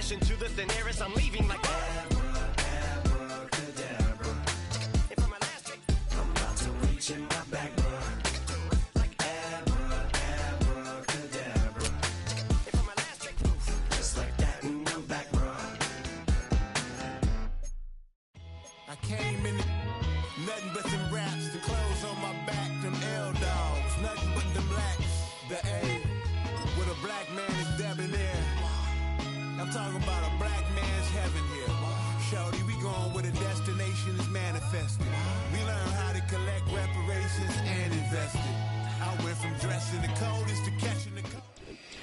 dash into the thin air as I'm leaving like abracadabra. And for my last trick, I'm about to reach in my back, like abracadabra. And for my last trick, just like that, and I'm back, bro. I came in nothing but them raps, the clothes on my back, them L-dogs, nothing but them blacks, the A, with a black man is debonair. I'm talking about a black man's heaven here. Shorty, we going where the destination is manifested. We learn how to collect reparations and invest it. I went from dressing the coldest to catching the cold.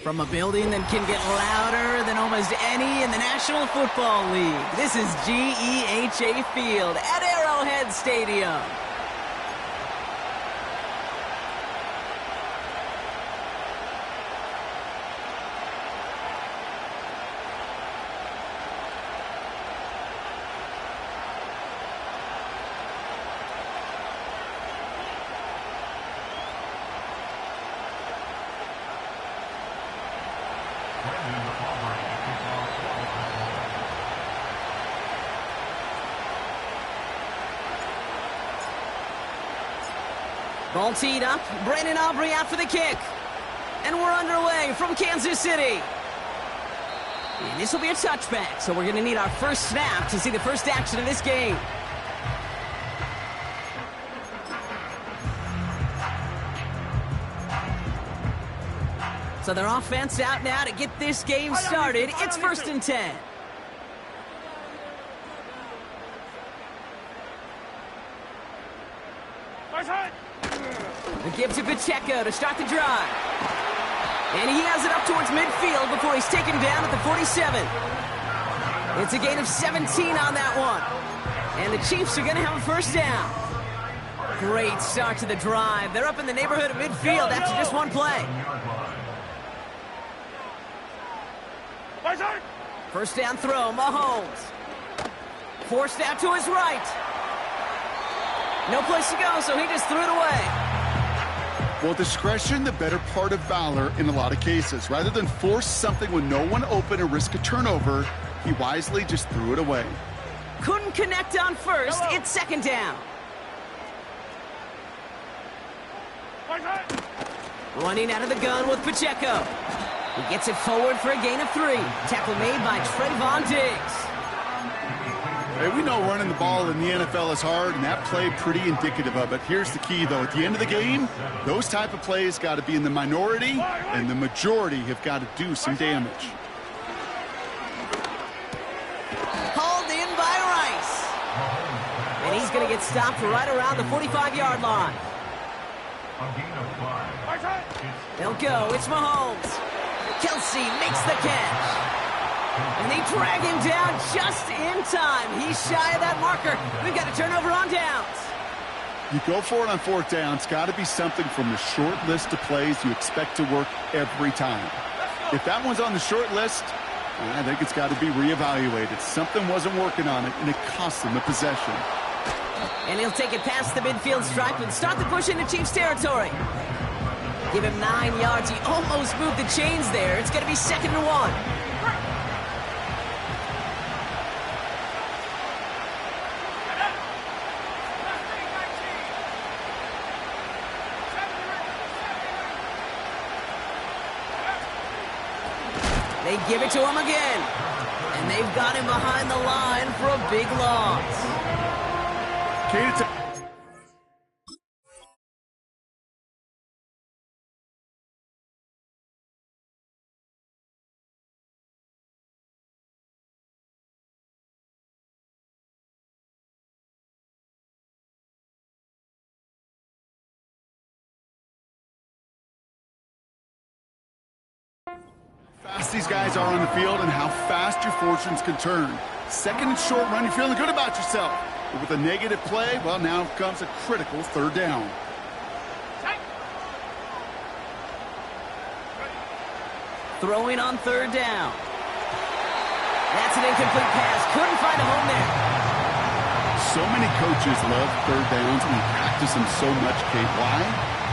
From a building that can get louder than almost any in the National Football League, this is GEHA Field at Arrowhead Stadium. Ball teed up. Brandon Aubrey out for the kick. And we're underway from Kansas City. And this will be a touchback, so we're going to need our first snap to see the first action of this game. So their offense out now to get this game started. It's 1st and 10. The give to Pacheco to start the drive. And he has it up towards midfield before he's taken down at the 47. It's a gain of 17 on that one. And the Chiefs are going to have a first down. Great start to the drive. They're up in the neighborhood of midfield after just one play. First down throw, Mahomes. Forced out to his right. No place to go, so he just threw it away. Well, discretion, the better part of valor in a lot of cases. Rather than force something with no one open and risk a turnover, he wisely just threw it away. Couldn't connect on first. It's 2nd down. Running out of the gun with Pacheco. He gets it forward for a gain of 3. Tackle made by Trayvon Diggs. Hey, we know running the ball in the NFL is hard, and that play pretty indicative of it. Here's the key, though. At the end of the game, those type of plays got to be in the minority, and the majority have got to do some damage. Hauled in by Rice. And he's going to get stopped right around the 45-yard line. They'll go. It's Mahomes. Kelsey makes the catch. And they drag him down just in time. He's shy of that marker. We've got a turnover on downs. You go for it on 4th down. It's got to be something from the short list of plays you expect to work every time. If that one's on the short list, I think it's got to be reevaluated. Something wasn't working on it, and it cost them a possession. And he'll take it past the midfield stripe and start the push into Chiefs territory. Give him 9 yards. He almost moved the chains there. It's going to be 2nd and 1. They give it to him again. And they've got him behind the line for a big loss. Fast these guys are on the field and how fast your fortunes can turn. 2nd and short run, you're feeling good about yourself. But with a negative play, well, now comes a critical 3rd down. Throwing on 3rd down. That's an incomplete pass. Couldn't find a home there. So many coaches love 3rd downs and we practice them so much, Kate. Why?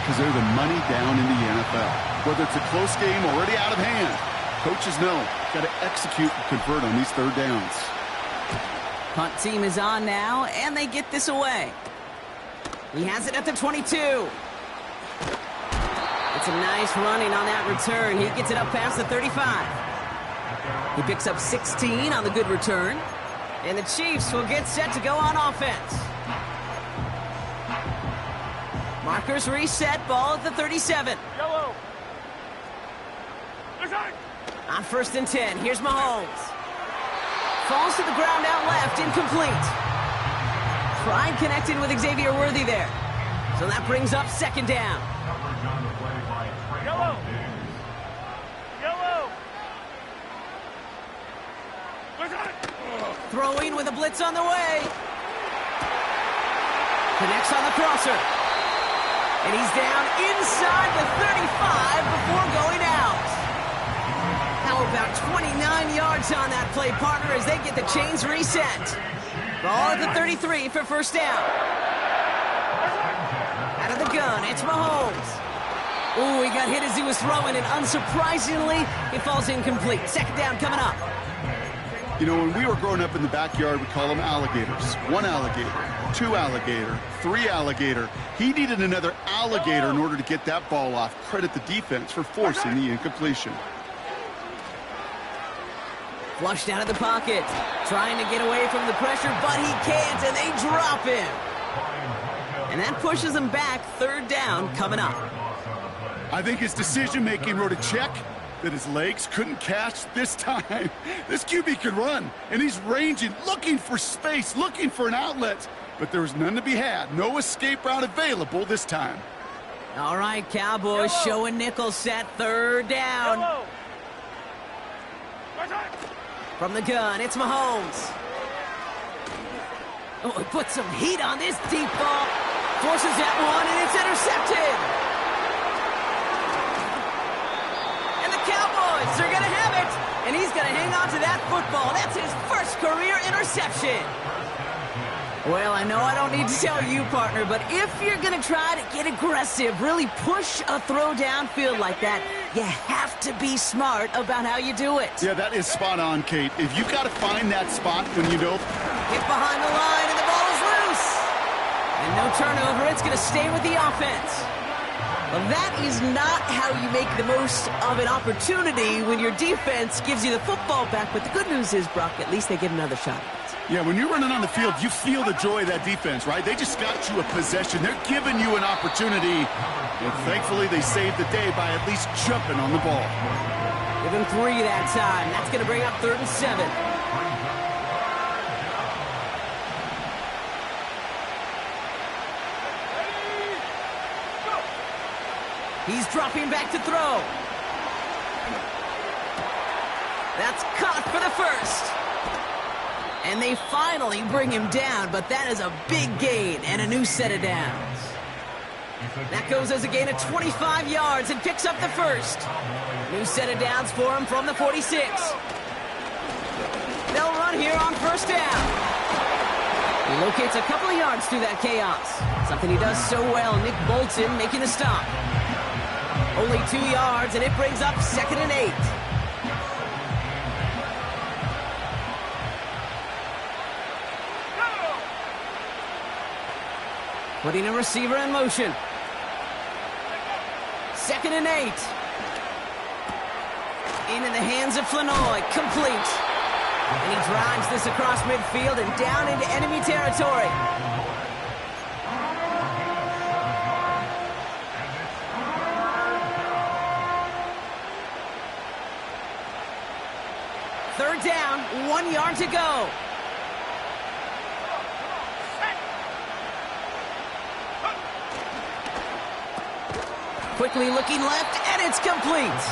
Because they're the money down in the NFL. Whether it's a close game already out of hand, Coaches know, got to execute and convert on these third downs. Punt team is on now, and they get this away. He has it at the 22. It's a nice running on that return. He gets it up past the 35. He picks up 16 on the good return. And the Chiefs will get set to go on offense. Markers reset, ball at the 37. Yellow. On 1st and 10, here's Mahomes. Falls to the ground out left, incomplete. Pride connected with Xavier Worthy there. So that brings up 2nd down. Yellow. Yellow. Throwing with a blitz on the way. Connects on the crosser. And he's down inside the 35 before going out. How about 29 yards on that play, partner, as they get the chains reset. Ball at the 33 for 1st down. Out of the gun, it's Mahomes. Ooh, he got hit as he was throwing, and unsurprisingly, it falls incomplete. 2nd down coming up. You know, when we were growing up in the backyard, we call them alligators. 1 alligator, 2 alligator, 3 alligator. He needed another alligator in order to get that ball off. Credit the defense for forcing the incompletion. Flushed out of the pocket, trying to get away from the pressure, but he can't, and they drop him. And that pushes him back. 3rd down coming up. I think his decision-making wrote a check that his legs couldn't catch this time. This QB can run, and he's ranging, looking for space, looking for an outlet. But there was none to be had. No escape route available this time. All right, Cowboys showing nickel set. 3rd down. Yellow. From the gun, it's Mahomes. Oh, he put some heat on this deep ball. Forces that one, and it's intercepted. And the Cowboys are going to have it. And he's going to hang on to that football. That's his 1st career interception. Well, I know I don't need to tell you, partner, but if you're going to try to get aggressive, really push a throw downfield like that, you have to be smart about how you do it. Yeah, that is spot on, Kate. If you've got to find that spot when you know... Hit behind the line, and the ball is loose. And no turnover. It's going to stay with the offense. Well, that is not how you make the most of an opportunity when your defense gives you the football back. But the good news is, Brock, at least they get another shot at it. Yeah, when you're running on the field, you feel the joy of that defense, right? They just got you a possession. They're giving you an opportunity. And thankfully, they saved the day by at least jumping on the ball. Give him 3 that time. That's going to bring up 3rd and 7. He's dropping back to throw. That's caught for the 1st. And they finally bring him down, but that is a big gain and a new set of downs. That goes as a gain of 25 yards and picks up the 1st. New set of downs for him from the 46. They'll run here on 1st down. He locates a couple of yards through that chaos. Something he does so well. Nick Bolton making the stop. Only 2 yards, and it brings up 2nd and 8. Putting a receiver in motion. 2nd and 8. Into the hands of Flanoy. Complete. And he drives this across midfield and down into enemy territory. Third down, 1 yard to go. Quickly looking left, and it's complete.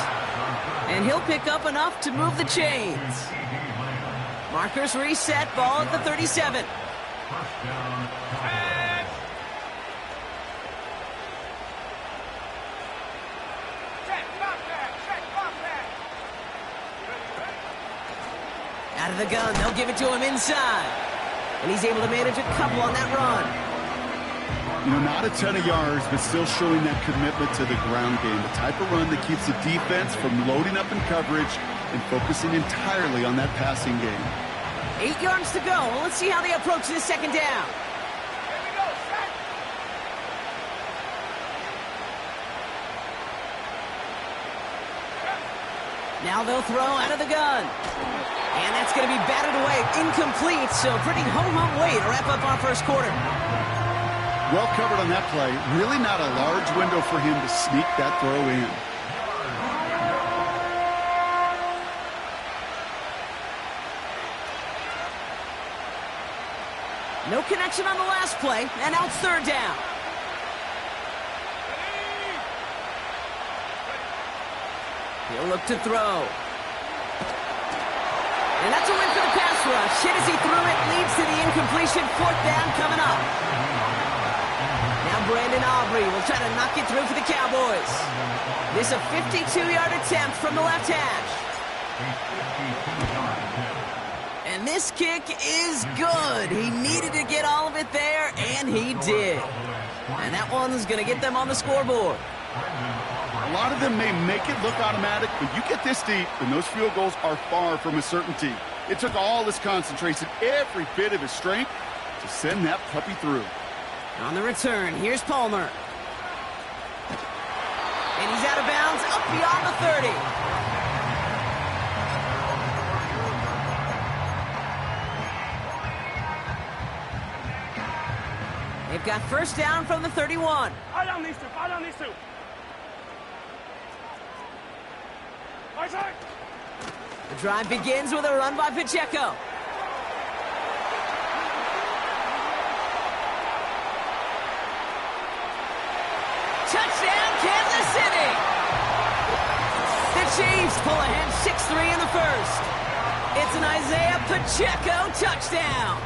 And he'll pick up enough to move the chains. Markers reset, ball at the 37. Out of the gun, they'll give it to him inside. And he's able to manage a couple on that run. You know, not a ton of yards, but still showing that commitment to the ground game. The type of run that keeps the defense from loading up in coverage and focusing entirely on that passing game. 8 yards to go. Let's see how they approach this second down. Now they'll throw out of the gun. And that's going to be batted away. Incomplete, so pretty ho-hum way to wrap up our first quarter. Well covered on that play. Really not a large window for him to sneak that throw in. No connection on the last play, and now it's third down. He'll look to throw. And that's a win for the pass rush. Hit as he threw it, leads to the incompletion. Fourth down coming up. Now Brandon Aubrey will try to knock it through for the Cowboys. This is a 52-yard attempt from the left hash. And this kick is good. He needed to get all of it there, and he did. And that one's going to get them on the scoreboard. A lot of them may make it look automatic, but you get this deep, and those field goals are far from a certainty. It took all his concentration, every bit of his strength, to send that puppy through. On the return, here's Palmer. And he's out of bounds, up beyond the 30. They've got first down from the 31. Fall down these two. The drive begins with a run by Pacheco. Touchdown, Kansas City! The Chiefs pull ahead 6-3 in the first. It's an Isaiah Pacheco touchdown.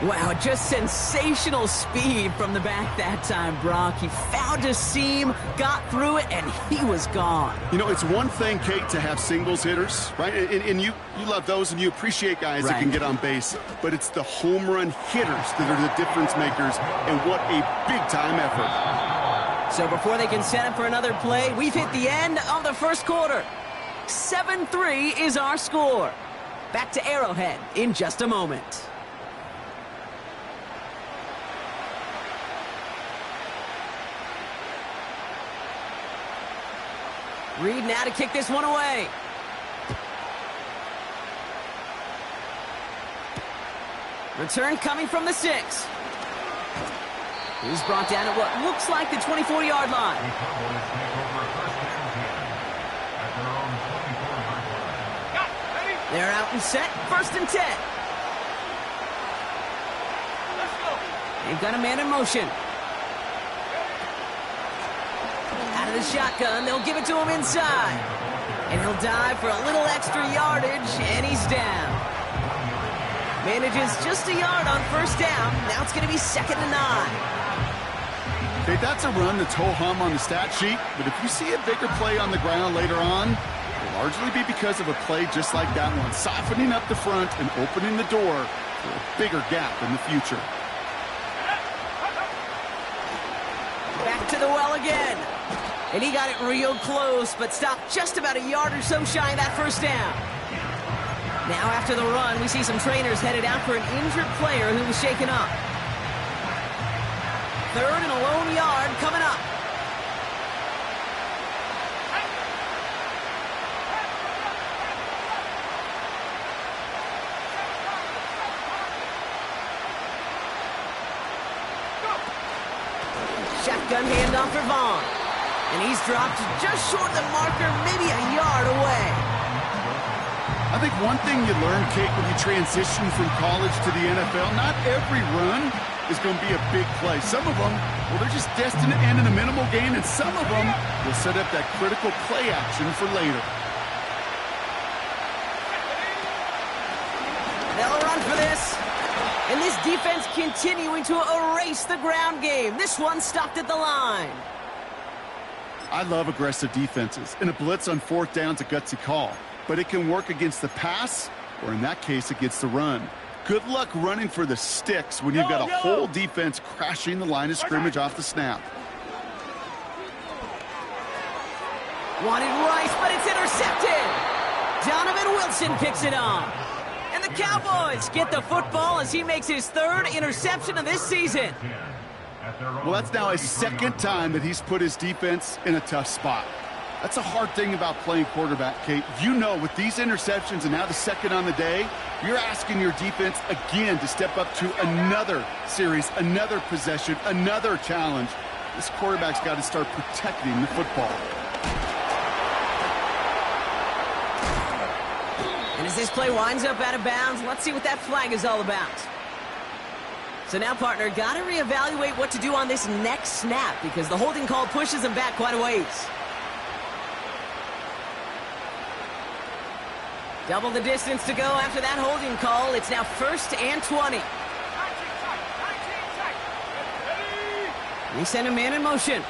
Wow, just sensational speed from the back that time, Brock. He found a seam, got through it, and he was gone. You know, it's one thing, Kate, to have singles hitters, right? And you love those, and you appreciate guys that can get on base. But it's the home run hitters that are the difference makers, and what a big-time effort. So before they can set up for another play, we've hit the end of the first quarter. 7-3 is our score. Back to Arrowhead in just a moment. Reed now to kick this one away. Return coming from the 6. He's brought down at what looks like the 24-yard line. They're out and set. First and 10. They've got a man in motion. Out of the shotgun, they'll give it to him inside. And he'll dive for a little extra yardage, and he's down. Manages just a yard on first down. Now it's going to be 2nd and 9. Okay, that's a run that's ho-hum on the stat sheet, but if you see a bigger play on the ground later on, it'll largely be because of a play just like that one, softening up the front and opening the door for a bigger gap in the future. Back to the well again. And he got it real close, but stopped just about a yard or so shy of that first down. Now after the run, we see some trainers headed out for an injured player who was shaken up. 3rd and a lone yard coming up. Shotgun handoff for Vaughn. And he's dropped just short of the marker, maybe a yard away. I think one thing you learn, Kate, when you transition from college to the NFL, not every run is going to be a big play. Some of them, well, they're just destined to end in a minimal gain, and some of them will set up that critical play action for later. They'll run for this. And this defense continuing to erase the ground game. This one stopped at the line. I love aggressive defenses, and a blitz on 4th down's a gutsy call. But it can work against the pass, or in that case, against the run. Good luck running for the sticks when you've got a whole defense crashing the line of scrimmage off the snap. Wanted Rice, but it's intercepted. Donovan Wilson picks it on. And the Cowboys get the football as he makes his third interception of this season. Well, that's now a second time that he's put his defense in a tough spot. That's a hard thing about playing quarterback, Kate. You know, with these interceptions and now the second on the day, you're asking your defense again to step up to another series, another possession, another challenge. This quarterback's got to start protecting the football. And as this play winds up out of bounds, let's see what that flag is all about. So now, partner, got to reevaluate what to do on this next snap because the holding call pushes him back quite a ways. Double the distance to go after that holding call. It's now 1st and 20. He sent a man in motion.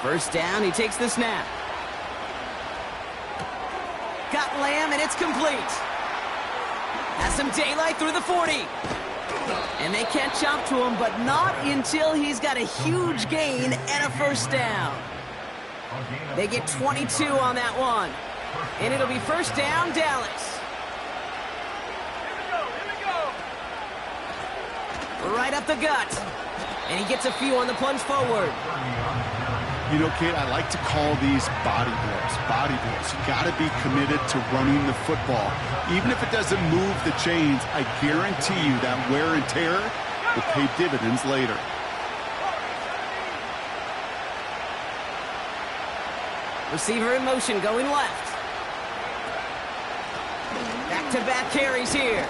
First down, he takes the snap. Got Lamb, and it's complete. Has some daylight through the 40. And they catch up to him, but not until he's got a huge gain and a first down. They get 22 on that one. And it'll be first down, Dallas. Right up the gut. And he gets a few on the plunge forward. You know, Kate, I like to call these body blows. Body blows. You got to be committed to running the football. Even if it doesn't move the chains, I guarantee you that wear and tear will pay dividends later. Receiver in motion, going left. Back-to-back carries here.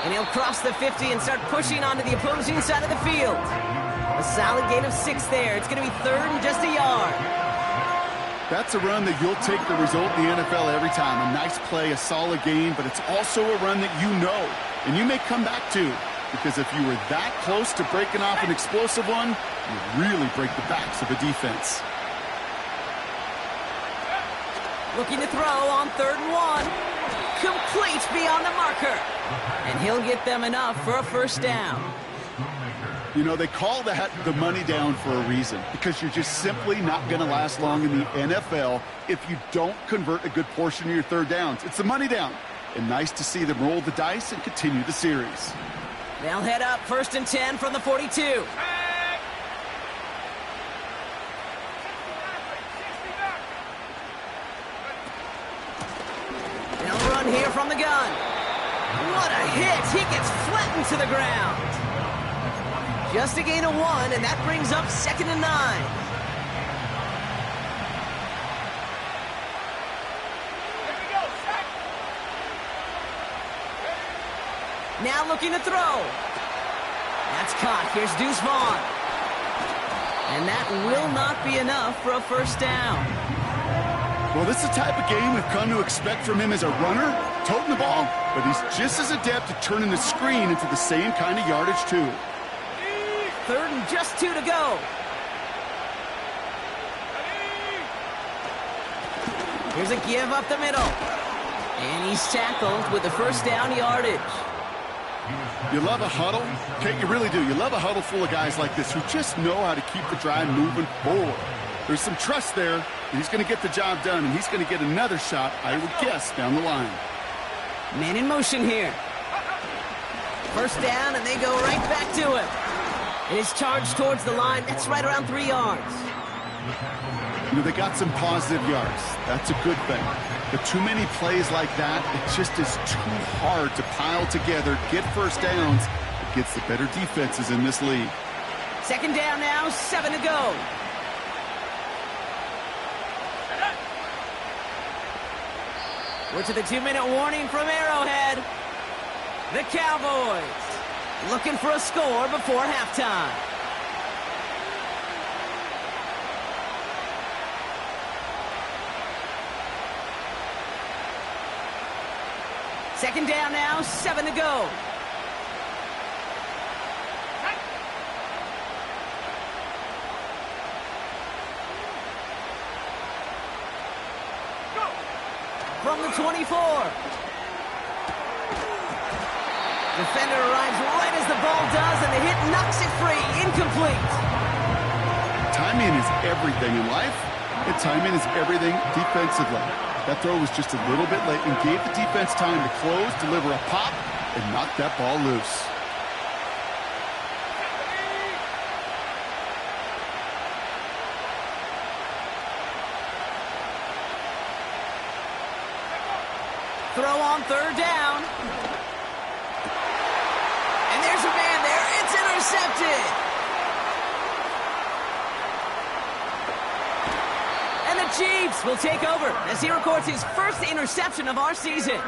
And he'll cross the 50 and start pushing onto the opposing side of the field. A solid gain of 6 there. It's going to be 3rd and just a yard. That's a run that you'll take the result in the NFL every time. A nice play, a solid gain, but it's also a run that you know and you may come back to. Because if you were that close to breaking off an explosive one, you really break the backs of a defense. Looking to throw on 3rd and 1. Complete beyond the marker. And he'll get them enough for a first down. You know, they call that the money down for a reason. Because you're just simply not going to last long in the NFL if you don't convert a good portion of your third downs. It's the money down. And nice to see them roll the dice and continue the series. They'll head up 1st and 10 from the 42. Here from the gun. What a hit. He gets flattened to the ground. Just a gain of 1, and that brings up 2nd and 9. Now looking to throw. That's caught. Here's Deuce Vaughn. And that will not be enough for a first down. Well, this is the type of game we've come to expect from him as a runner, toting the ball, but he's just as adept at turning the screen into the same kind of yardage, too. 3rd and just 2 to go. Here's a give up the middle. And he's tackled with the first down yardage. You love a huddle? Kate, you really do. You love a huddle full of guys like this who just know how to keep the drive moving forward. There's some trust there. He's going to get the job done, and he's going to get another shot, I would guess, down the line. Man in motion here. First down, and they go right back to him. And his charge towards the line, that's right around 3 yards. You know, they got some positive yards. That's a good thing. But too many plays like that, it just is too hard to pile together, get first downs against the better defenses in this league. 2nd down now, 7 to go. We're to the 2-minute warning from Arrowhead. The Cowboys looking for a score before halftime. Second down now, 7 to go. From the 24. Defender arrives right as the ball does, and the hit knocks it free. Incomplete. Timing is everything in life, and timing is everything defensively. That throw was just a little bit late and gave the defense time to close, deliver a pop, and knock that ball loose. Throw on third down. And there's a man there. It's intercepted. And the Chiefs will take over as he records his first interception of our season.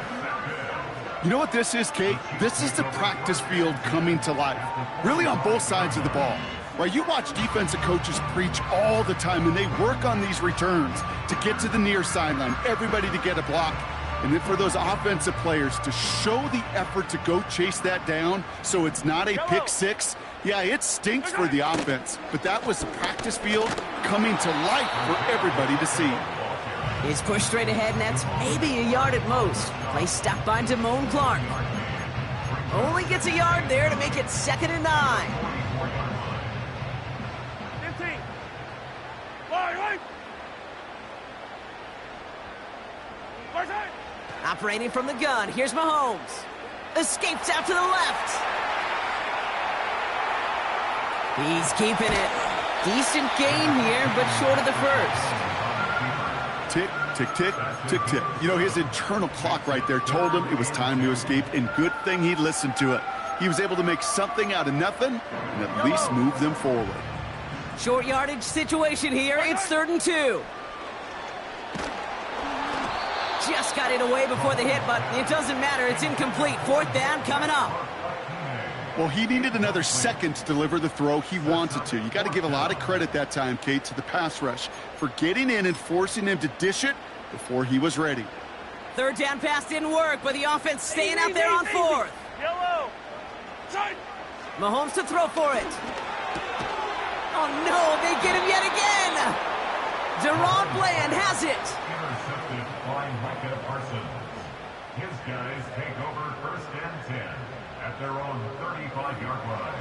You know what this is, Kate? This is the practice field coming to life, really on both sides of the ball. Right, you watch defensive coaches preach all the time, and they work on these returns to get to the near sideline, everybody to get a block. And then for those offensive players to show the effort to go chase that down so it's not a pick six, yeah, it stinks for the offense. But that was the practice field coming to life for everybody to see. He's pushed straight ahead, and that's maybe a yard at most. Play stopped by Damone Clark. Only gets a yard there to make it 2nd and 9. 15. Right. Operating from the gun, here's Mahomes. Escapes out to the left. He's keeping it. Decent gain here, but short of the first. Tick, tick, tick, tick, tick. You know, his internal clock right there told him it was time to escape, and good thing he listened to it. He was able to make something out of nothing and at least move them forward. Short yardage situation here. It's 3rd and 2. Just got it away before the hit, but it doesn't matter. It's incomplete. 4th down coming up. Well, he needed another second to deliver the throw he wanted to. You got to give a lot of credit that time, Kate, to the pass rush for getting in and forcing him to dish it before he was ready. 3rd down pass didn't work, but the offense staying out there on 4th. Yellow. Side. Mahomes to throw for it. Oh, no, they get him yet again. Deron Bland has it. Intercepted by Micah Parsons. His guys take over 1st and 10 at their own 35-yard line.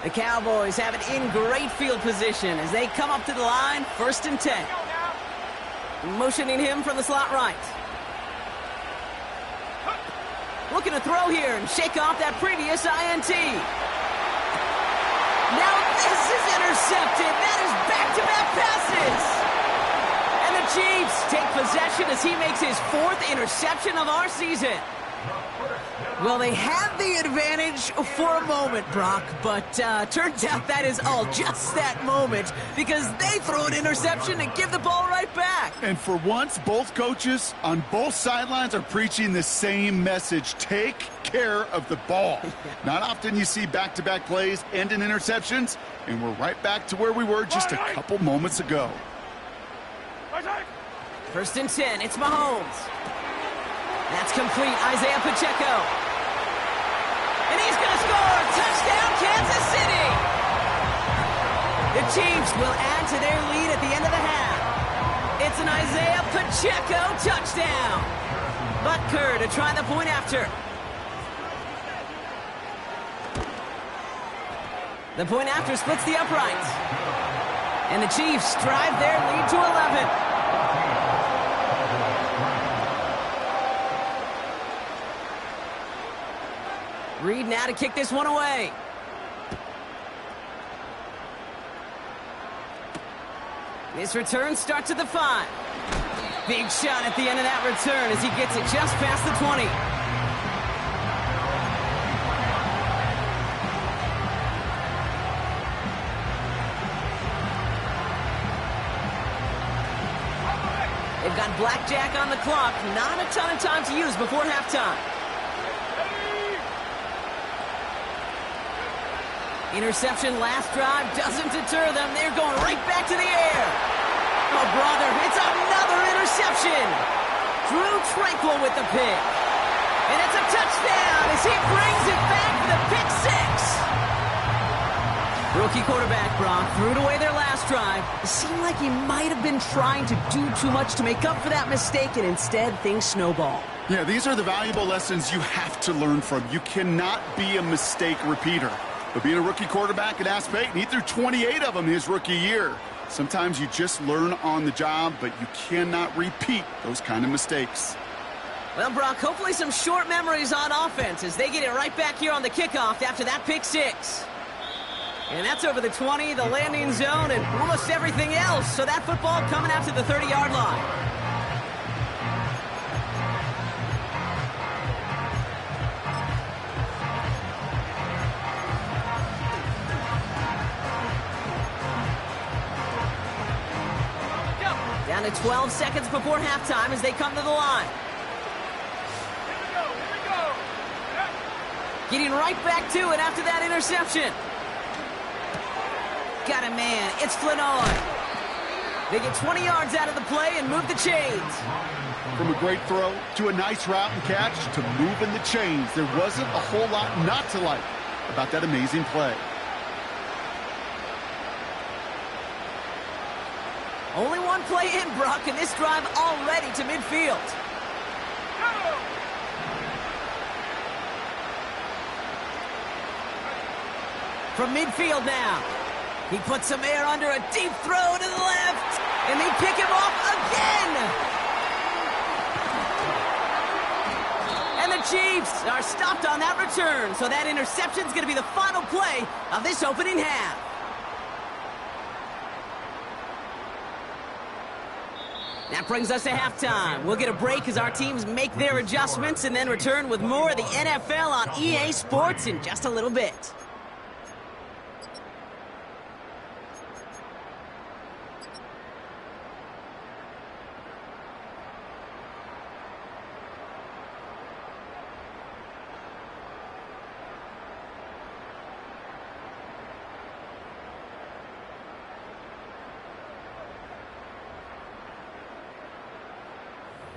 The Cowboys have it in great field position as they come up to the line, 1st and 10. Motioning him from the slot right. Looking to throw here and shake off that previous INT. Now this is intercepted. That is back-to-back passes. And the Chiefs take possession as he makes his 4th interception of our season. Well, they had the advantage for a moment, Brock, but turns out that is all just that moment because they throw an interception and give the ball right back. And for once, both coaches on both sidelines are preaching the same message. Take care of the ball. Not often you see back-to-back plays end in interceptions, and we're right back to where we were just a couple moments ago. 1st and 10, it's Mahomes. That's complete, Isaiah Pacheco. And he's going to score! Touchdown, Kansas City! The Chiefs will add to their lead at the end of the half. It's an Isaiah Pacheco touchdown. Butker to try the point after. The point after splits the uprights. And the Chiefs drive their lead to 11. Reed now to kick this one away. This return starts at the 5. Big shot at the end of that return as he gets it just past the 20. They've got blackjack on the clock. Not a ton of time to use before halftime. Interception last drive doesn't deter them. They're going right back to the air. Oh, brother, it's another interception. Drew Tranquil with the pick. And it's a touchdown as he brings it back for the pick six. Rookie quarterback Brock threw it away their last drive. It seemed like he might have been trying to do too much to make up for that mistake, and instead things snowball. Yeah, these are the valuable lessons you have to learn from. You cannot be a mistake repeater. But being a rookie quarterback at Ass Payton, he threw 28 of them his rookie year. Sometimes you just learn on the job, but you cannot repeat those kind of mistakes. Well, Brock, hopefully some short memories on offense as they get it right back here on the kickoff after that pick six. And that's over the 20, the landing zone, and almost everything else. So that football coming out to the 30-yard line. Down to 12 seconds before halftime as they come to the line. Getting right back to it after that interception. Got a man. It's Flanoy. They get 20 yards out of the play and move the chains. From a great throw to a nice route and catch to moving the chains, there wasn't a whole lot not to like about that amazing play. Only one play in, Brock, and this drive already to midfield. From midfield now. He puts some air under a deep throw to the left, and they pick him off again. And the Chiefs are stopped on that return, so that interception's going to be the final play of this opening half. That brings us to halftime. We'll get a break as our teams make their adjustments and then return with more of the NFL on EA Sports in just a little bit.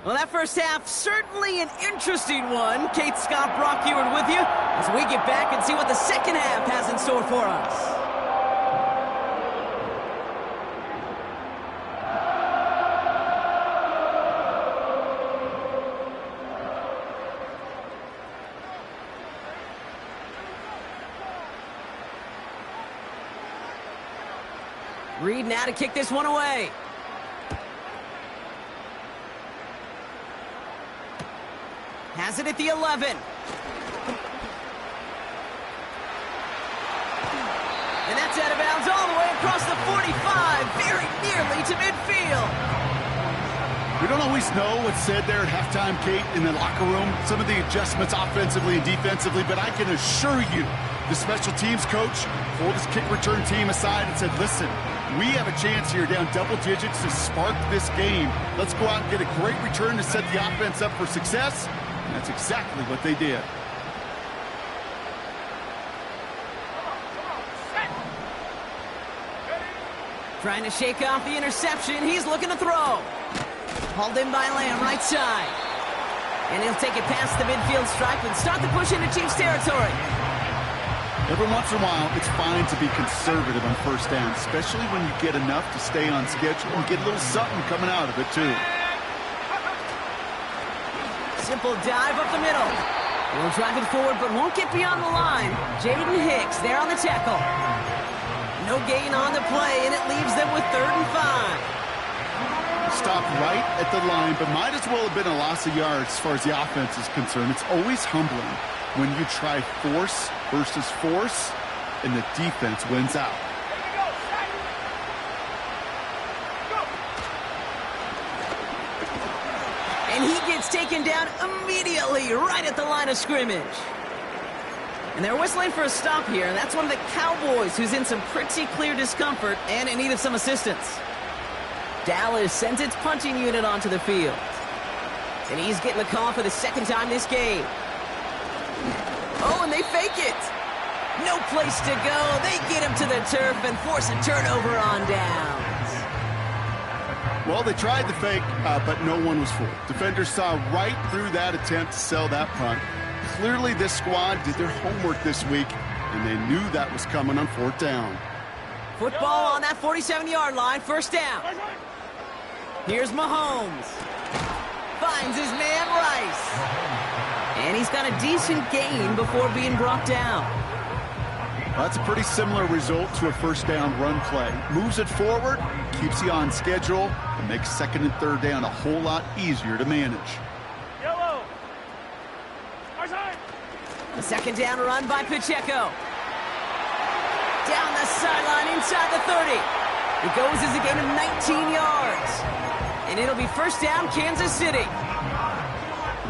Well, that first half, certainly an interesting one. Kate Scott, Brock Eward with you as we get back and see what the second half has in store for us. Reed now to kick this one away. Has it at the 11. And that's out of bounds all the way across the 45, very nearly to midfield. We don't always know what's said there at halftime, Kate, in the locker room. Some of the adjustments offensively and defensively, but I can assure you the special teams coach pulled his kick return team aside and said, listen, we have a chance here down double digits to spark this game. Let's go out and get a great return to set the offense up for success. And that's exactly what they did. Trying to shake off the interception. He's looking to throw. Hauled in by Lamb, right side. And he'll take it past the midfield stripe and start the push into Chiefs territory. Every once in a while, it's fine to be conservative on first down, especially when you get enough to stay on schedule and get a little something coming out of it, too. Simple dive up the middle. He'll drive it forward, but won't get beyond the line. Jaden Hicks there on the tackle. No gain on the play, and it leaves them with 3rd and 5. Stopped right at the line, but might as well have been a loss of yards as far as the offense is concerned. It's always humbling when you try force versus force, and the defense wins out. And he gets taken down immediately right at the line of scrimmage. And they're whistling for a stop here, and that's one of the Cowboys who's in some pretty clear discomfort and in need of some assistance. Dallas sends its punching unit onto the field. And he's getting the call for the second time this game. Oh, and they fake it. No place to go. They get him to the turf and force a turnover on downs. Well, they tried the fake, but no one was fooled. Defenders saw right through that attempt to sell that punt. Clearly, this squad did their homework this week, and they knew that was coming on 4th down. Football on that 47-yard line, 1st down. Here's Mahomes. Finds his man Rice. And he's got a decent gain before being brought down. That's a pretty similar result to a 1st down run play. Moves it forward, keeps you on schedule, and makes 2nd and 3rd down a whole lot easier to manage. Yellow. The 2nd down run by Pacheco. Down the sideline inside the 30. It goes as a gain of 19 yards. And it'll be 1st down, Kansas City.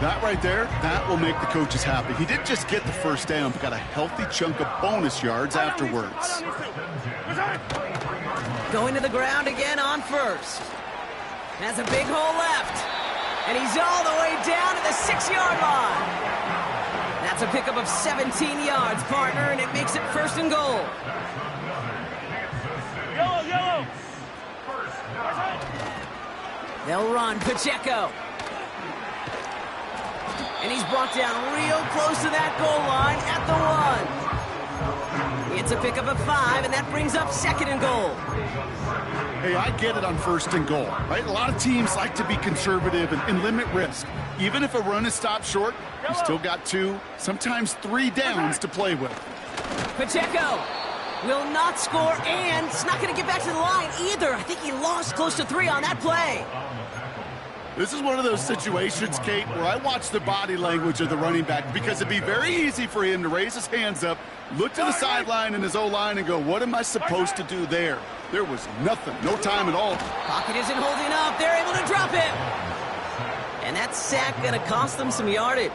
That right there, that will make the coaches happy. He didn't just get the 1st down, but got a healthy chunk of bonus yards afterwards. Going to the ground again on 1st. Has a big hole left. And he's all the way down to the 6-yard line. That's a pickup of 17 yards, partner, and it makes it 1st and goal. Yellow. They'll run Pacheco. And he's brought down real close to that goal line at the 1. It's a pickup of 5, and that brings up 2nd and goal. Hey, I get it on 1st and goal, right? A lot of teams like to be conservative and limit risk. Even if a run is stopped short, you still got 2, sometimes 3 downs to play with. Pacheco will not score, and it's not going to get back to the line either. I think he lost close to 3 on that play. This is one of those situations, Kate, where I watch the body language of the running back because it'd be very easy for him to raise his hands up, look to the sideline in his O-line and go, what am I supposed to do there? There was nothing, no time at all. Pocket isn't holding up. They're able to drop him. And that sack going to cost them some yardage.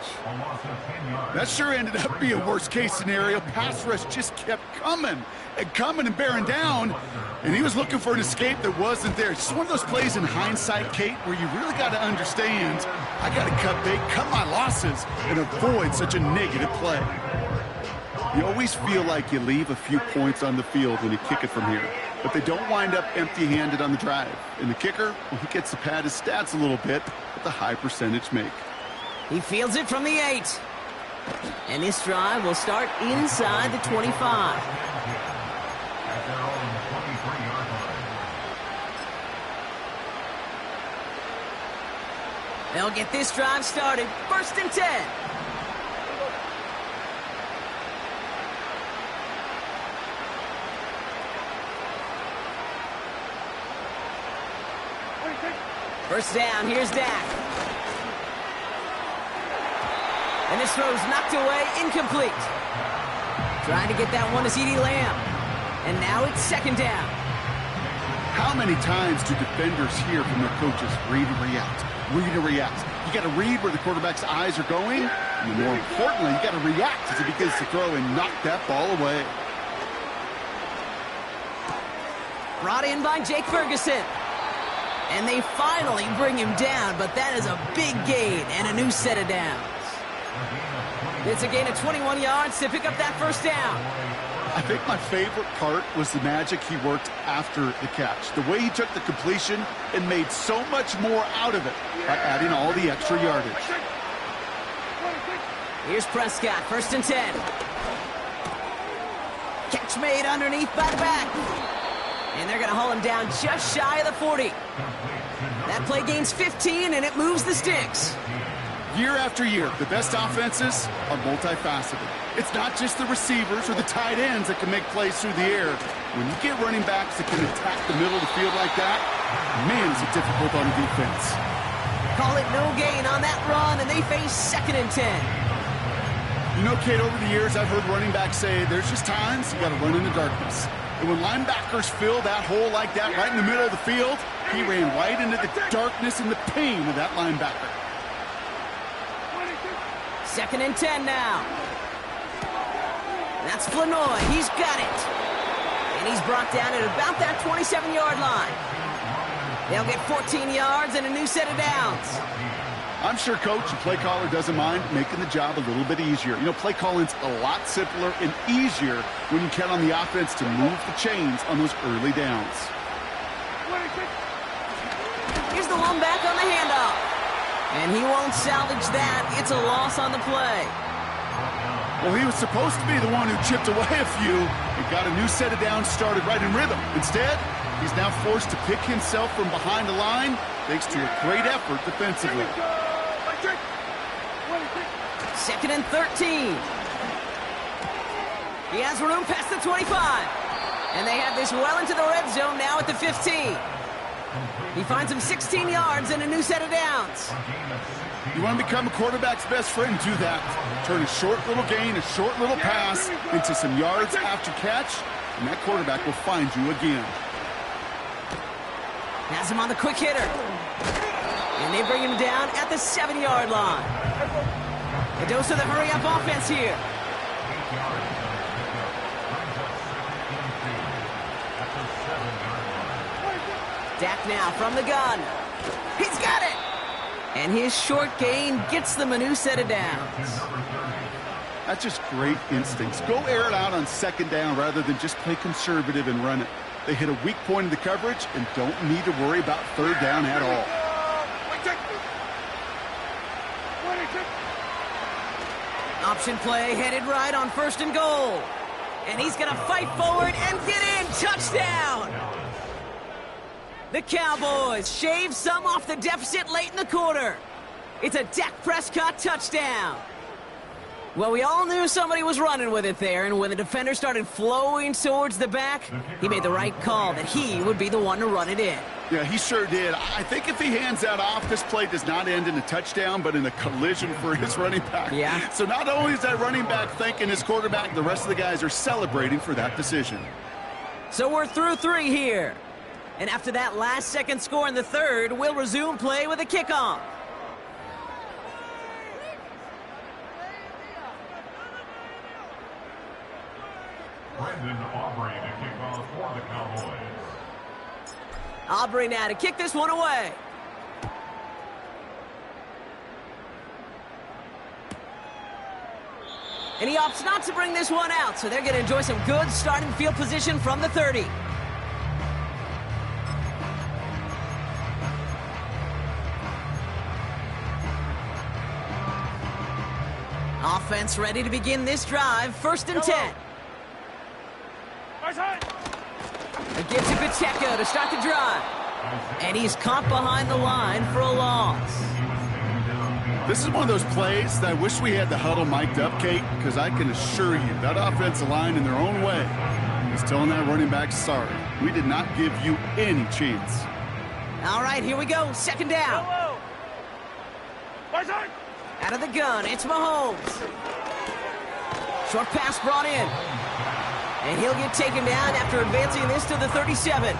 That sure ended up being a worst-case scenario. Pass rush just kept coming and bearing down, and he was looking for an escape that wasn't there. It's just one of those plays in hindsight, Kate, where you really got to understand, I got to cut bait, cut my losses, and avoid such a negative play. You always feel like you leave a few points on the field when you kick it from here, but they don't wind up empty-handed on the drive. And the kicker, well, he gets to pad his stats a little bit with a high percentage make. He fields it from the 8. And this drive will start inside the 25. They'll get this drive started. 1st and 10. First down, here's Dak. And this throw's knocked away, incomplete. Trying to get that one to CeeDee Lamb. And now it's 2nd down. How many times do defenders hear from their coaches, read and react, read and react? You got to read where the quarterback's eyes are going, and more importantly, you got to react as he begins to throw and knock that ball away. Brought in by Jake Ferguson. And they finally bring him down, but that is a big gain and a new set of downs. It's a gain of 21 yards to pick up that 1st down. I think my favorite part was the magic he worked after the catch. The way he took the completion and made so much more out of it by adding all the extra yardage. Here's Prescott, 1st and 10. Catch made underneath by the back. And they're going to haul him down just shy of the 40. That play gains 15, and it moves the sticks. Year after year, the best offenses are multifaceted. It's not just the receivers or the tight ends that can make plays through the air. When you get running backs that can attack the middle of the field like that, man, is it difficult on defense. Call it no gain on that run, and they face 2nd and 10. You know, Kate, over the years, I've heard running backs say there's just times you got to run in the darkness. And when linebackers fill that hole like that right in the middle of the field, he ran right into the darkness and the pain of that linebacker. 2nd and 10 now. That's Flanoy. He's got it. And he's brought down at about that 27-yard line. They'll get 14 yards and a new set of downs. I'm sure coach and play caller doesn't mind making the job a little bit easier. You know, play calling's a lot simpler and easier when you count on the offense to move the chains on those early downs. Here's the one back on the handoff. And he won't salvage that. It's a loss on the play. Well, he was supposed to be the one who chipped away a few and got a new set of downs started right in rhythm. Instead, he's now forced to pick himself from behind the line thanks to a great effort defensively. 2nd and 13. He has room past the 25. And they have this well into the red zone now at the 15. He finds him 16 yards and a new set of downs. You want to become a quarterback's best friend, do that. Turn a short little gain, a short little pass into some yards after catch, and that quarterback will find you again. Has him on the quick hitter. And they bring him down at the 7-yard line. A dose of the hurry-up offense here. Dak now from the gun. He's got it! And his short gain gets them a new set of downs. That's just great instincts. Go air it out on 2nd down rather than just play conservative and run it. They hit a weak point in the coverage and don't need to worry about 3rd down at all. Option play headed right on 1st and goal. And he's going to fight forward and get in. Touchdown! The Cowboys shave some off the deficit late in the quarter. It's a Dak Prescott touchdown. Well, we all knew somebody was running with it there, and when the defender started flowing towards the back, he made the right call that he would be the one to run it in. Yeah, he sure did. I think if he hands that off, this play does not end in a touchdown, but in a collision for his running back. Yeah. So not only is that running back thanking his quarterback, the rest of the guys are celebrating for that decision. So we're through 3 here. And after that last-second score in the 3rd, we'll resume play with a kickoff. Brendan Aubrey to kick off for the Cowboys. Aubrey now to kick this one away. And he opts not to bring this one out, so they're going to enjoy some good starting field position from the 30. Offense ready to begin this drive. 1st and 10. A give to Pacheco to start the drive. And he's caught behind the line for a loss. This is one of those plays that I wish we had the huddle mic'd up, Kate, because I can assure you that offensive line in their own way is telling that running back, sorry, we did not give you any chance. All right, here we go. 2nd down. Out of the gun, it's Mahomes. Short pass brought in. And he'll get taken down after advancing this to the 37.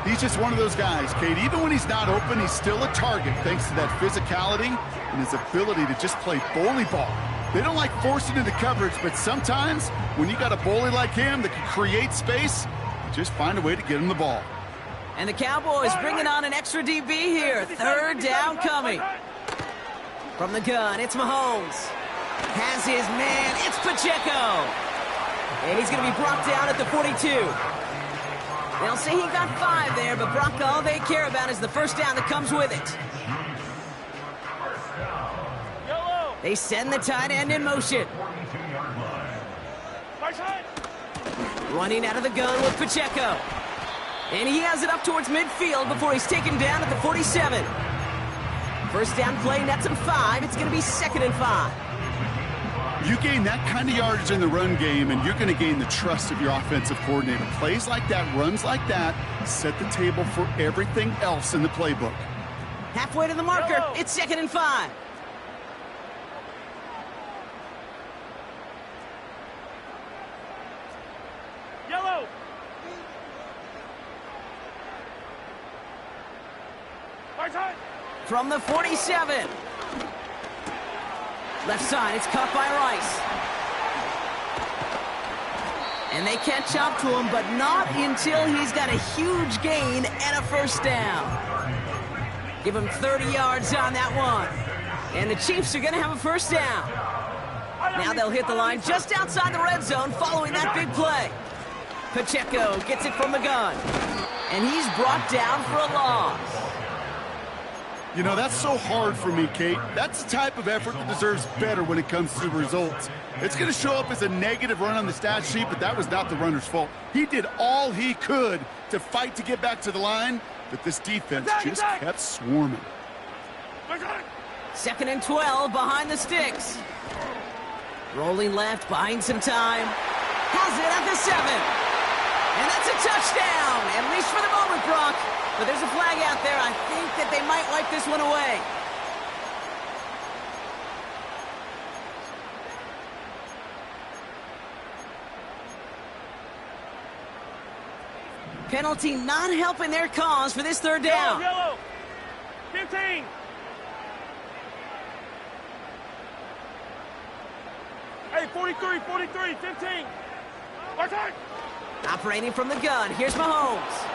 He's just one of those guys, Kate. Even when he's not open, he's still a target thanks to that physicality and his ability to just play bully ball. They don't like forcing into coverage, but sometimes when you got a bully like him that can create space, you just find a way to get him the ball. And the Cowboys bringing on an extra DB here. 3rd down coming. From the gun, it's Mahomes. Has his man, it's Pacheco. And he's going to be brought down at the 42. They'll say he got 5 there, but Brock, all they care about is the 1st down that comes with it. They send the tight end in motion. Running out of the gun with Pacheco. And he has it up towards midfield before he's taken down at the 47. 1st down play, nets him 5. It's going to be 2nd and 5. You gain that kind of yardage in the run game, and you're going to gain the trust of your offensive coordinator. Plays like that, runs like that, set the table for everything else in the playbook. Halfway to the marker, it's 2nd and 5. Yellow. From the 47. Left side, it's caught by Rice. And they catch up to him, but not until he's got a huge gain and a 1st down. Give him 30 yards on that one. And the Chiefs are going to have a 1st down. Now they'll hit the line just outside the red zone following that big play. Pacheco gets it from the gun. And he's brought down for a loss. You know, that's so hard for me, Kate. That's the type of effort that deserves better when it comes to the results. It's going to show up as a negative run on the stat sheet, but that was not the runner's fault. He did all he could to fight to get back to the line, but this defense just kept swarming. 2nd and 12 behind the sticks. Rolling left, buying some time. Has it at the 7. And that's a touchdown, at least for the moment, Brock. But there's a flag out there. I think that they might wipe this one away. Penalty not helping their cause for this 3rd down. Yellow. 15. Hey, 43, 15. Watch out. Operating from the gun, here's Mahomes.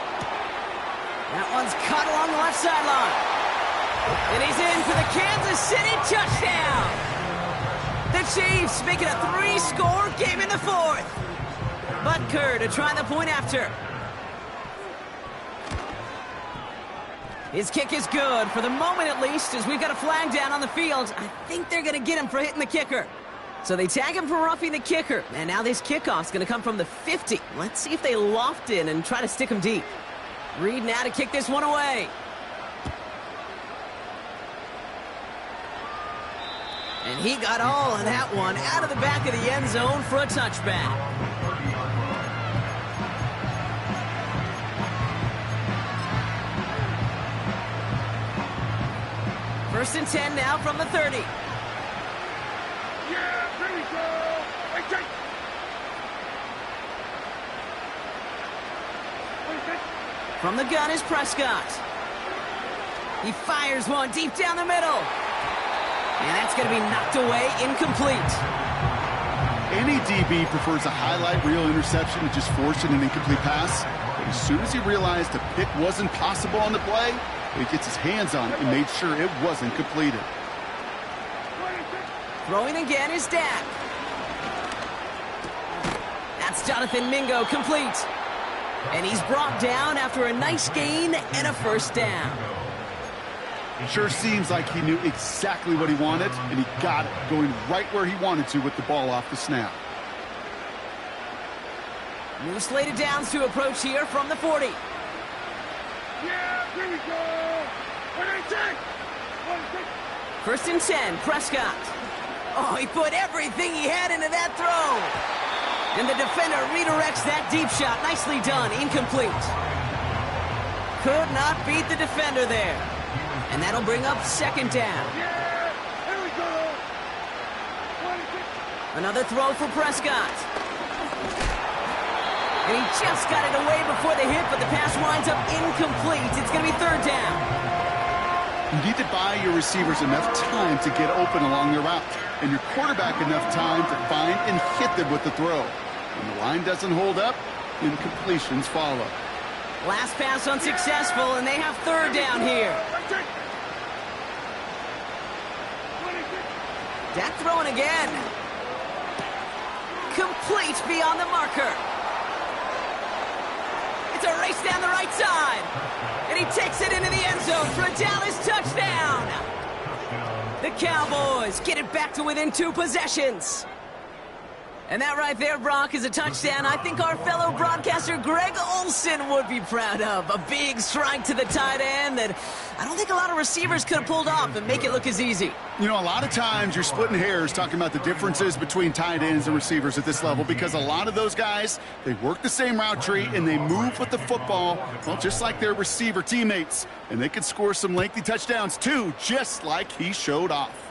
That one's cut along the left sideline. And he's in for the Kansas City touchdown. The Chiefs make it a 3-score game in the 4th. Butker to try the point after. His kick is good, for the moment at least, as we've got a flag down on the field. I think they're going to get him for hitting the kicker. So they tag him for roughing the kicker. And now this kickoff's going to come from the 50. Let's see if they loft in and try to stick him deep. Reed now to kick this one away. And he got all of that one out of the back of the end zone for a touchback. First and 10 now from the 30. Yeah, here we go. Hey, Jake. From the gun is Prescott. He fires one deep down the middle. And that's going to be knocked away, incomplete. Any DB prefers a highlight reel interception to just forcing an incomplete pass. But as soon as he realized a pick wasn't possible on the play, he gets his hands on it and made sure it wasn't completed. Throwing again is Dak. That's Jonathan Mingo, complete. And he's brought down after a nice gain and a first down. Sure seems like he knew exactly what he wanted, and he got it, going right where he wanted to with the ball off the snap. New slated downs to approach here from the 40. Yeah, here we go. What do you think? First and 10, Prescott. Oh, he put everything he had into that throw. And the defender redirects that deep shot. Nicely done. Incomplete. Could not beat the defender there. And that'll bring up 2nd down. Yeah, here we go. Another throw for Prescott. And he just got it away before the hit, but the pass winds up incomplete. It's going to be 3rd down. You need to buy your receivers enough time to get open along their route, and your quarterback enough time to find and hit them with the throw. When the line doesn't hold up, incompletions follow. Last pass unsuccessful, and they have 3rd down here. Dak throwing again. Complete beyond the marker. It's a race down the right side. And he takes it into the end zone for a Dallas touchdown. The Cowboys get it back to within 2 possessions. And that right there, Brock, is a touchdown I think our fellow broadcaster Greg Olsen would be proud of. A big strike to the tight end that I don't think a lot of receivers could have pulled off and make it look as easy. You know, a lot of times you're splitting hairs talking about the differences between tight ends and receivers at this level, because a lot of those guys, they work the same route tree and they move with the football, well, just like their receiver teammates. And they can score some lengthy touchdowns too, just like he showed off.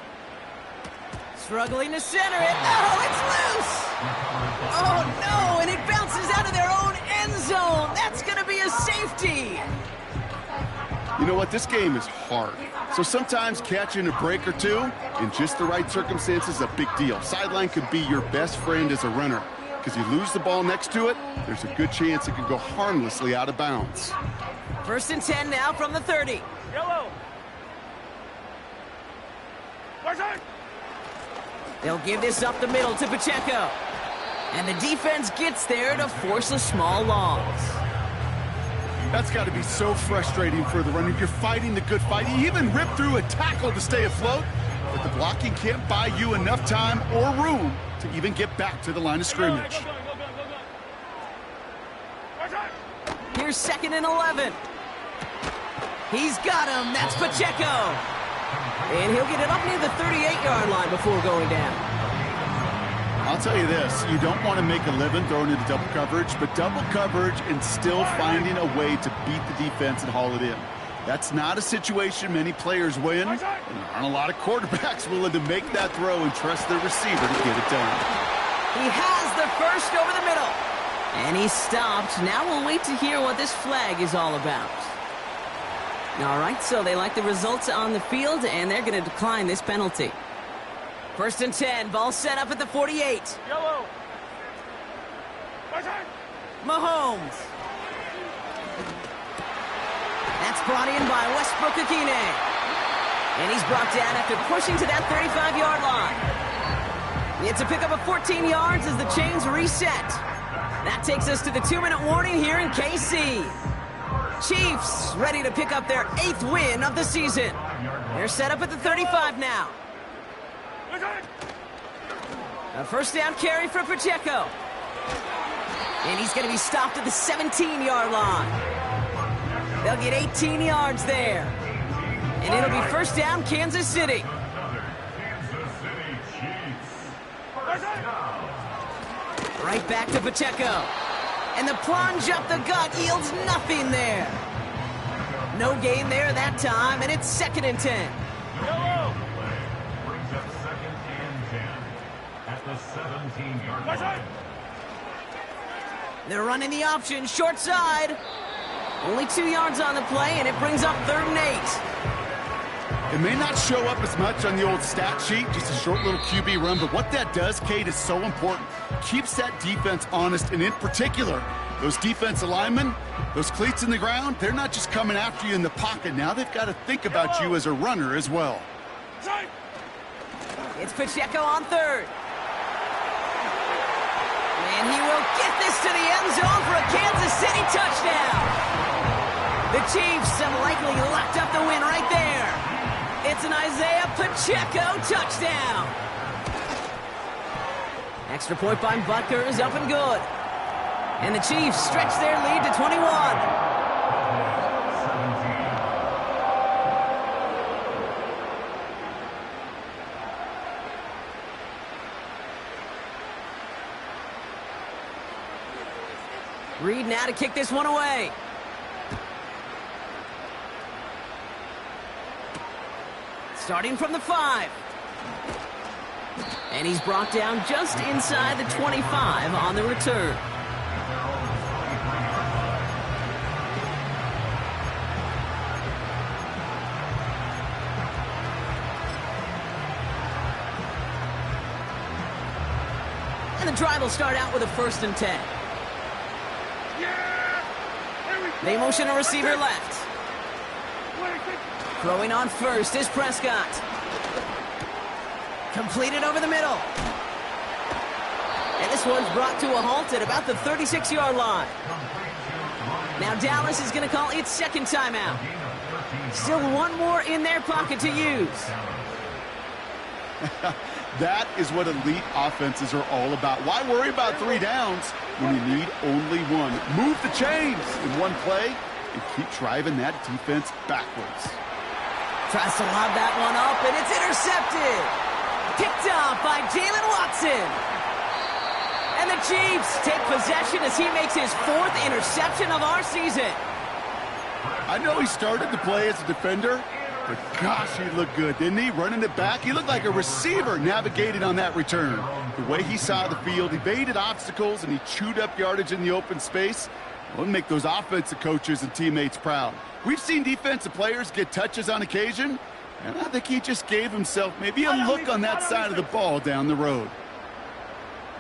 Struggling to center it. Oh, it's loose. Oh, no, and it bounces out of their own end zone. That's going to be a safety. You know what? This game is hard. So sometimes catching a break or two in just the right circumstances is a big deal. Sideline could be your best friend as a runner, because you lose the ball next to it, there's a good chance it could go harmlessly out of bounds. 1st and 10 now from the 30. Yellow. Watch out. They'll give this up the middle to Pacheco. And the defense gets there to force a small loss. That's got to be so frustrating for the runner. You're fighting the good fight. You even rip through a tackle to stay afloat, but the blocking can't buy you enough time or room to even get back to the line of scrimmage. Here's 2nd and 11. He's got him. That's Pacheco. And he'll get it up near the 38-yard line before going down. I'll tell you this, you don't want to make a living throwing into double coverage, but double coverage and still finding a way to beat the defense and haul it in. That's not a situation many players win, and there aren't a lot of quarterbacks willing to make that throw and trust their receiver to get it done. He has the first over the middle. And he stopped. Now we'll wait to hear what this flag is all about. All right, so they like the results on the field, and they're going to decline this penalty. 1st and 10, ball set up at the 48. Yellow. Mahomes. That's brought in by Westbrook-Akine. And he's brought down after pushing to that 35-yard line. It's a pickup of 14 yards as the chains reset. That takes us to the 2-minute warning here in KC. Chiefs ready to pick up their 8th win of the season. They're set up at the 35 now. A first down carry for Pacheco. And he's going to be stopped at the 17-yard line. They'll get 18 yards there. And it'll be first down, Kansas City. Right back to Pacheco. And the plunge up the gut yields nothing there. No gain there that time, and it's 2nd and 10. Brings up 2nd and 10 at the 17-yard line. They're running the option, short side. Only 2 yards on the play, and it brings up 3rd and 8. It may not show up as much on the old stat sheet, just a short little QB run, but what that does, Kate, is so important. Keeps that defense honest, and in particular, those defensive linemen, those cleats in the ground, they're not just coming after you in the pocket. Now they've got to think about you as a runner as well. It's Pacheco on 3rd. And he will get this to the end zone for a Kansas City touchdown. The Chiefs have likely locked up the win right there. It's an Isaiah Pacheco touchdown. Extra point by Butker is up and good. And the Chiefs stretch their lead to 21. Reed now to kick this one away. Starting from the 5. And he's brought down just inside the 25 on the return. And the drive will start out with a 1st and 10. They motion a receiver left. Throwing on first is Prescott. Completed over the middle. And this one's brought to a halt at about the 36-yard line. Now Dallas is going to call its 2nd timeout. Still one more in their pocket to use. That is what elite offenses are all about. Why worry about 3 downs when you need only one? Move the chains in one play and keep driving that defense backwards. Tries to lob that one up, and it's intercepted. Picked off by Jalen Watson. And the Chiefs take possession as he makes his 4th interception of our season. I know he started to play as a defender, but gosh, he looked good, didn't he? Running it back, he looked like a receiver navigating on that return. The way he saw the field, evaded obstacles, and he chewed up yardage in the open space. Will make those offensive coaches and teammates proud. We've seen defensive players get touches on occasion, and I think he just gave himself maybe a look on that side of the ball down the road.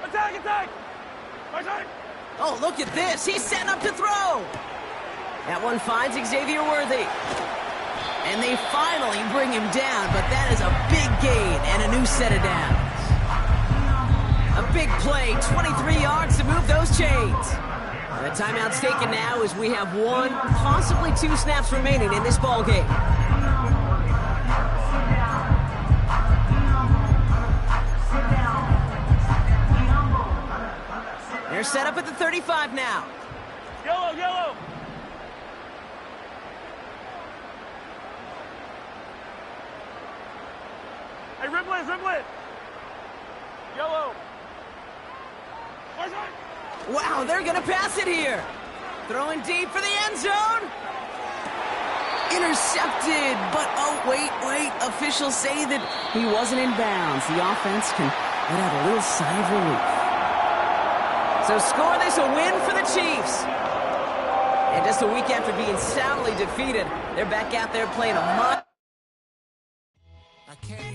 Attack, attack! Attack! Oh, look at this. He's setting up to throw. That one finds Xavier Worthy. And they finally bring him down, but that is a big gain and a new set of downs. A big play, 23 yards to move those chains. The timeout's taken now as we have 1, possibly 2 snaps remaining in this ball game. They're set up at the 35 now. Yellow, yellow. Hey, Riblet. Yellow. Wow, they're going to pass it here. Throwing deep for the end zone. Intercepted, but oh, wait. Officials say that he wasn't in bounds. The offense can let out a little sigh of relief. So score this a win for the Chiefs. And just a week after being soundly defeated, they're back out there playing a I can't